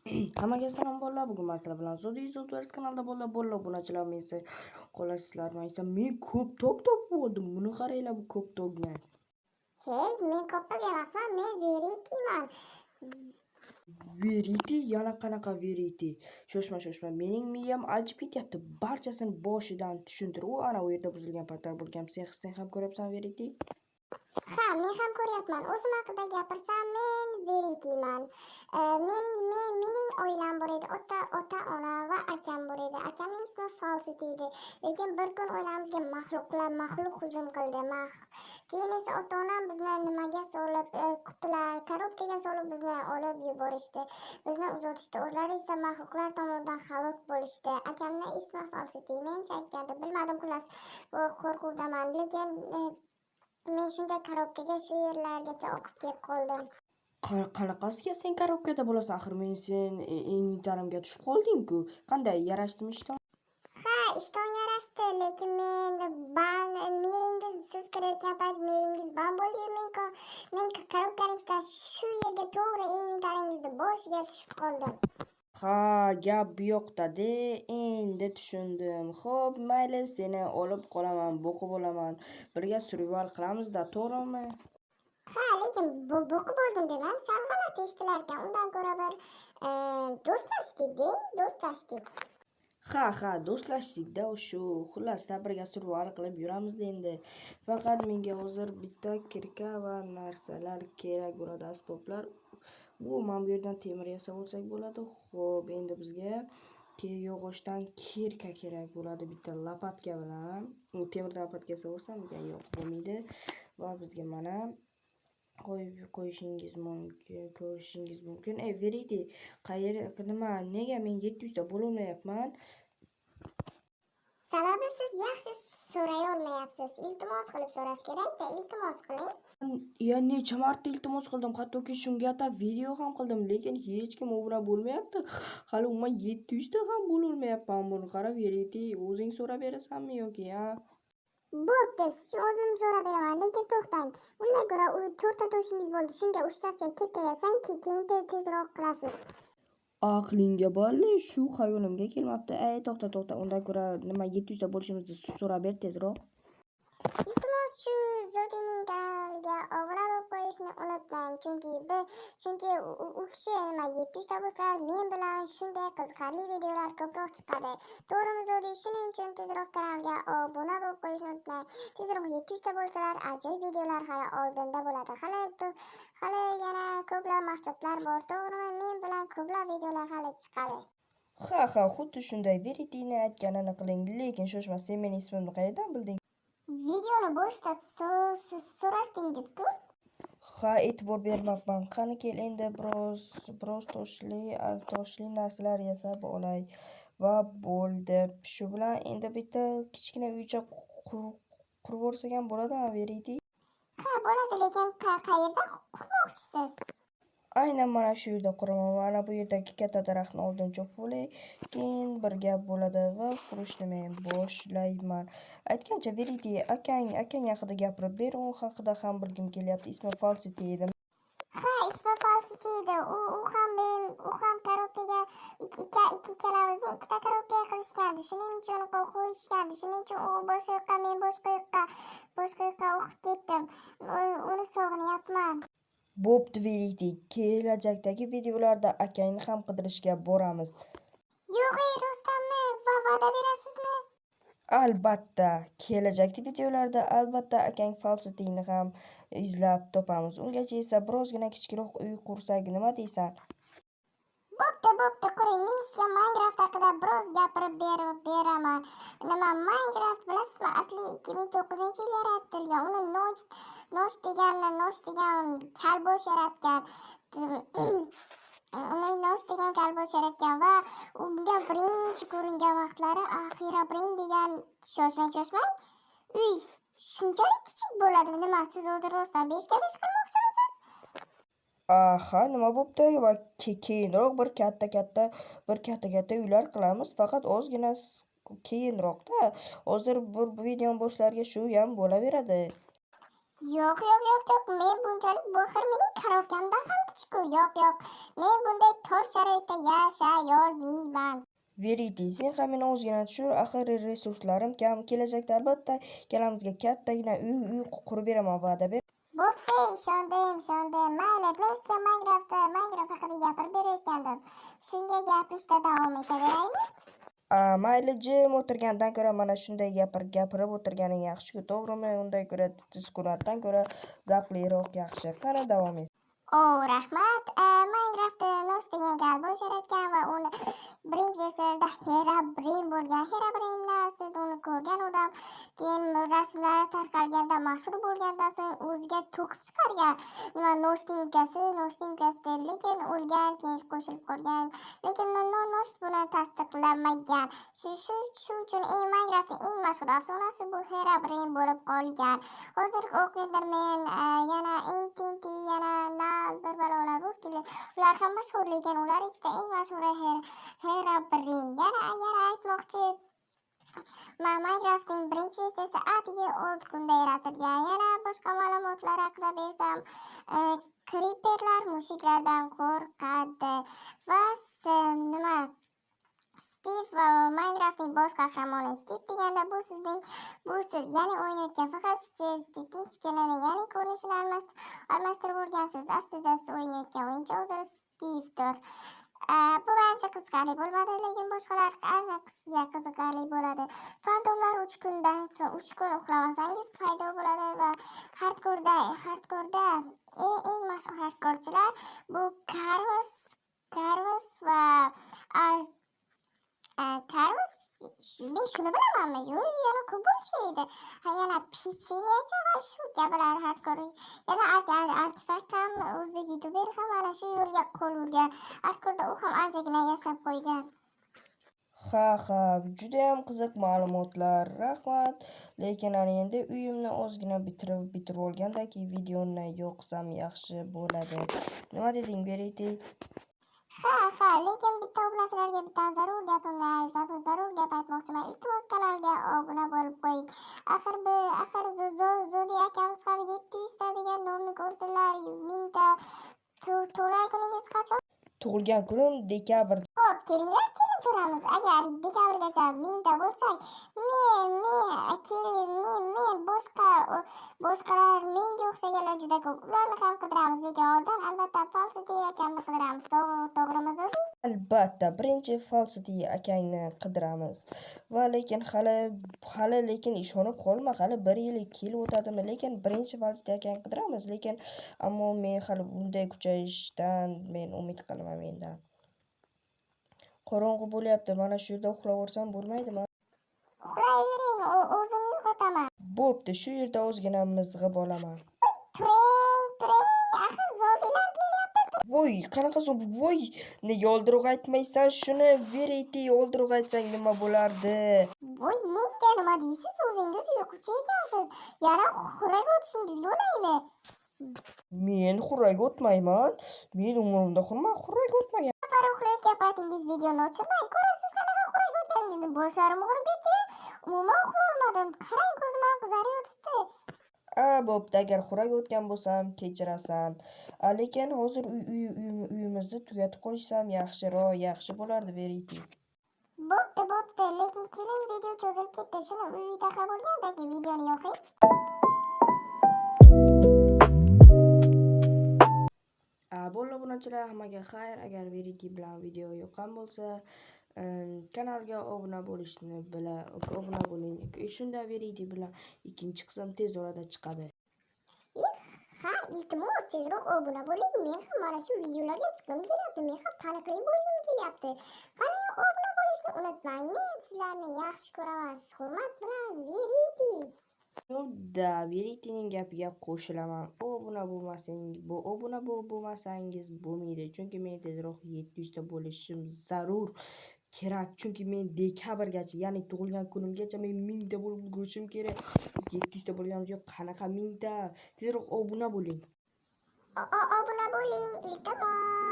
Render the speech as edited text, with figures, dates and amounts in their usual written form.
Hammaga salom bolalar. Bugun men sizlar bilan Zodi kanalida bolalar obunachilar men esa qolasizlar. Men ko'p tok topib buni qaranglar, bu ko'p tokni. Hey, men koptok emasman, men Verityman. Verity yana qanaqa Verity? Shoshma. Mening miyam ajib ketyapti. Barchasini boshidan tushuntir. Ana u yerda buzilgan patlar bo'lgan. Sen ham ko'ryapsan Verity? Ha, men ham ko'ryapman. O'zim haqida gapirsam, men Verityman. Mening oilam bor edi. Ota-ona va akam bor edi. Akamning ismi Falsity edi. Lekin bir kun oilamizga maxluq hujum qildi. Keyin esa ota-onam bizni nimaga solib, qutilar, korobkaga solib bizni olib yuborishdi. Bizni uzatishdi. O'zlari esa maxluqlar tomonidan halok bo'lishdi. Akamning ismi Falsity. Mencha aytganda bilmadim, xullas, qo'rquvdaman. Lekin men shunday korobkaga shu yerlargacha oqib kelib qoldim. Qanaqasiga sen korobkada bo'lasan? Axir men sen inventarimga tushib qolding-ku. Qanday yarashdimi ishton? Ha, ishton yarashdi, lekin meringiz siz kirayotgan payt meringiz band bo'ldi. Men korobkaning ichidan shu yerga to'g'ri inventaringizni boshiga tushib qoldim. Ha, gap bu yoqda-de. Endi tushundim. Xo'p, mayli, seni olib qolaman, boqib olaman. Birga survival qilamiz-da, to'g'rimi? Ha, lekin boqib oldim demang, sal g'alati eshitilar ekan. Undan ko'ra bir do'stlashdik. Ha, do'stlashdik-da shu. Xullas, birga survival qilib yuramiz endi. Faqat menga hozir bitta kirka va narsalar kerak bo'ladi, asboblar. Men bu yerdan temir yasab olsak bo'ladi. Xo'p, endi bizga yog'ochdan kirka kerak bo'ladi, bitta lopatka bilan. U temirdan lopatka yasab olsam, yo'q, bo'lmaydi. Va bizga mana qo'yib qo'yishingiz mumkin, ko'rishingiz mumkin. Verity, nega men 700 ta bo'lolmayapman? Sababi siz yaxshi so'ray olmayapsiz. Iltimos qilib so'rash kerak-da, iltimos qiling. Necha marta iltimos qildim, hattoki shunga atab video ham qildim, lekin hech kim u bilan bo'lmayapti. Hali umuman 700 ta ham bo'lolmayapman. Buni qarab Verity, o'zing so'rab berasanmi yoki ha? Bo'pti, o'zim so'rab beraman, lekin to'xtang. Undan ko'ra, u 4 ta toshingiz bo'ldi. Shunga 3 tasiga kirka yasang, keyin tezroq qilasiz. Aqlingga bali, shu xayolimga kelmabdi. To'xta. Undan ko'ra nima 700 ta bo'lishimizni so'rab ber tezroq. Iltimos shu Zodining kanaliga obuna bo'lib qo'yishni unutmang, chunki u kishi 700 ta bo'lsa, men bilan shunday qiziqarli videolar ko'proq chiqadi. To'g'rimi Zodi? Shuning uchun tezroq kanalga obuna bo'lib qo'yishni unutmang. Tezroq 700 ta bo'lsalar, ajoyib videolar hali oldinda bo'ladi. Hali yana ko'plab maqsadlar bor. To'g'rimi? Men bilan ko'plab videolar hali chiqadi. Ha, xuddi shunday Verity'ni aytganini qiling, lekin shoshma, sen mening ismimni qayerdan bilding? Videoni boshida so'rashdingiz-ku? Ha, e'tibor bermabman. Qani kel endi biroz toshli narsalar yasab olay va bo'ldi. Shu bilan endi bitta kichkina uycha qurib olsak ham bo'ladimi, Verity? Ha, bo'ladi, lekin qayerda qurmoqchisiz? Aynan mana shu yerda quraman. Mana bu yerdagi katta daraxtni oldin chopib olay, keyin bir gap bo'ladi va qurishni men boshlayman. Aytgancha Verity, akang haqida gapirib ber, u haqida ham bilgim kelyapti. Ismi Falsity edi. Ha, ismi Falsity edi. U ham korobkaga ikkalamizni ikkita korobkaga qilishgandi. Shuning uchun qo'yishgandi. Shuning uchun u boshqa yoqqa, men boshqa yoqqa o'qib ketdim. Uni sog'inyapman. Bo'pti Verity, kelajakdagi videolarda akangni ham qidirishga boramiz. Yo'q, rostdanmi? Va'da berasizmi? Albatta, kelajakdagi videolarda albatta akang Falsityni ham izlab topamiz. Ungacha esa birozgina kichikroq uy qursak, nima deysan? Bo'pti, quring. Men sizga Minecraft haqida biroz gapirib beraman. Minecraft bilasizmi? Asli 2009-yil yaratilgan. Uni Nosh degan kalbosh yaratgan. Va unga birinchi ko'ringan vaqtlari Axirabrain degan shoshmang uy shunchalik kichik bo'ladi. Nima, siz hozir rostdan 5 ga 5 qilmoqchimisiz? Aha, nima bo'pti? Va keyinroq bir katta uylar qilamiz, faqat ozgina keyinroqda. Hozir bu video boshlariga shu ham bo'laveradi. Yo'q. Men bunchalik bu axir mening karokamdan ham kichik-ku. Yo'q. Men bunday tor sharoitda yashayolmayman. Verity, sen ham meni ozgina tushun, axir resurslarim kam. Kelajakda albatta ikkalamizga kattagina uy qurib beraman, va'da ber. Bo'pti, ishondim. Mayli, men sizga Minecraft haqida gapirib berayotgandim. Shunga gapirishda davom etaveraymi? Mayli, jim o'tirgandan ko'ra mana shunday gapirib o'tirganing yaxshi-ku, to'g'rimi? Undan ko'ra sukunatdan ko'ra zavqliroq yaxshi. Qani davom et. Rahmat. Minecraftda Nosh degan gal bo'shar ekan va uni birinchi versiyasida Herobrine bo'lgan. Herobrine'ni aslida uni ko'rgan odam keyin rasmlari tarqalganda mashhur bo'lgandan so'ng o'ziga to'qib chiqargan. Noshning ukasi deb, lekin o'lgan, keyin qo'shilib qolgan. Lekin Nosh buni tasdiqlamagan. Shu uchun Minecraftning eng mashhur afsonasi bu Herobrine bo'lib qolgan. Hozir Enderman yana Intinti yana bir balolar bor. Ular ham mashhur, lekin ular ichida eng mashhuri Herobrine. Yana aytmoqchi, Minecraftning birinchi versiyasi atigi 6 kunda yaratilgan. Yana boshqa ma'lumotlar haqida bersam, Creeperlar mushuklardan qo'rqadi va Steve, Minecraftning bosh qahramoni Steve deganda bu siz, ya'ni o'ynayotgan faqat Steve'ning skinini, ya'ni ko'rinishini almashtirib o'rgansiz. Aslida siz o'ynayotgan o'yinchi o'zi Steve'dir. Bu ancha qiziqarli bo'lmadi, lekin boshqalar sizga qiziqarli bo'ladi. Fantomlar 3 kun uxlamasangiz paydo bo'ladi va hardkorda eng mashhur hardkorchilar bu Carlos va Carlos, men shuni bilamanmi? Yo'q, yana ko'p bo'lishi edi. Yana Pichinyacha va shu kabilar hardkor. Yana Artifakt ham o'zbek youtuber ham mana shu yo'lga qo'l urgan. Hardkorda u ham anchagina yashab qo'ygan. Ha, judayam qiziq ma'lumotlar. Rahmat. Lekin endi uyimni ozgina bitirib olgandan keyin videoni yoqsam yaxshi bo'ladi. Nima deding, Verity? Ha, lekin bitta obunachilarga bitta zarur gap aytmoqchiman. Iltimos kanalga obuna bo'lib qo'ying. Axir Zodi akamiz ham 700 ta degan nomni ko'rsalar, 1000 ta. Tug'ilgan kuningiz qachon? Tug'ilgan kunim dekabr. Xo'p, kelinglar challenge o'ramiz. Agar dekabrgacha 1000 ta bo'lsak, men boshqalar menga o'xshaganlar juda ko'p. Ularni ham qidiramiz, lekin oldin albatta Falsity akamni qidiramiz. To'g'rimi Zodi? Albatta, birinchi Falsity akangni qidiramiz. Va lekin hali ishonib qolma, hali 1 yil 2 yil o'tadimi, lekin birinchi Falsity akangni qidiramiz, lekin ammo men hali bunday kuchayishdan men umid qilaman mendan. Qorong'u bo'lyapti, mana shu yerda uxlavorsam bo'lmaydimi? Uxlayvering, o'zim yo'qotaman. Bo'pti, shu yerda ozgina mizg'ib olaman. Turing, axir zombilar kelyapti. Voy, qanaqa zombi? Voy, nega oldiroq aytmaysan shuni? Verity, oldiroq aytsang nima bo'lardi? Voy, menga nima deysiz? O'zingiz uyquchi ekansiz. Yana xurrak o'tishingizni o'ylaymi? Men xurrak o'tmayman. Men umrimda xurrak o'tmagan. Uxlayotgan paytingiz videoni ochmang. Ko'rasiz qanaqa xurrak o'tganingizni. Boshlarim og'rib ketdi. Umuman uxlolmadim. Qarang, ko'zim ham qizarib yotibdi. Bo'pti, agar xurrak o'tgan bo'lsam kechirasan. Lekin hozir uyimizni tugatib qo'ysam yaxshi bo'lardi, Verity. Bo'pti, lekin keling, video cho'zilib ketdi. Shuni uyda bo'lgandan keyin videoni yoqing. Bo'ldi obunachilar, hammaga xayr. Agar Verity bilan video yoqqan bo'lsa, kanalga obuna bo'ling. Shunda Verity bilan ikkinchi qism tez orada chiqadi. Iltimos tezroq obuna bo'ling. Men ham mana shu videolarga chiqim kelyapti. Men ham taniqli bo'lgim kelyapti. Qani obuna bo'lishni unutmang. Men sizlarni yaxshi ko'raman. Hurmat bilan, Verity. Verityning gapiga qo'shilaman. Obuna bo'lmasangiz bo'lmaydi. Chunki men tezroq 700 ta bo'lishim zarur kerak. Chunki men dekabrgacha, ya'ni tug'ilgan kunimgacha men 1000 ta bo'lib ulgurishim kerak. 700 ta bo'lganimiz yo'q, qanaqa 1000 ta? Tezroq obuna bo'ling. Obuna bo'ling, iltimos.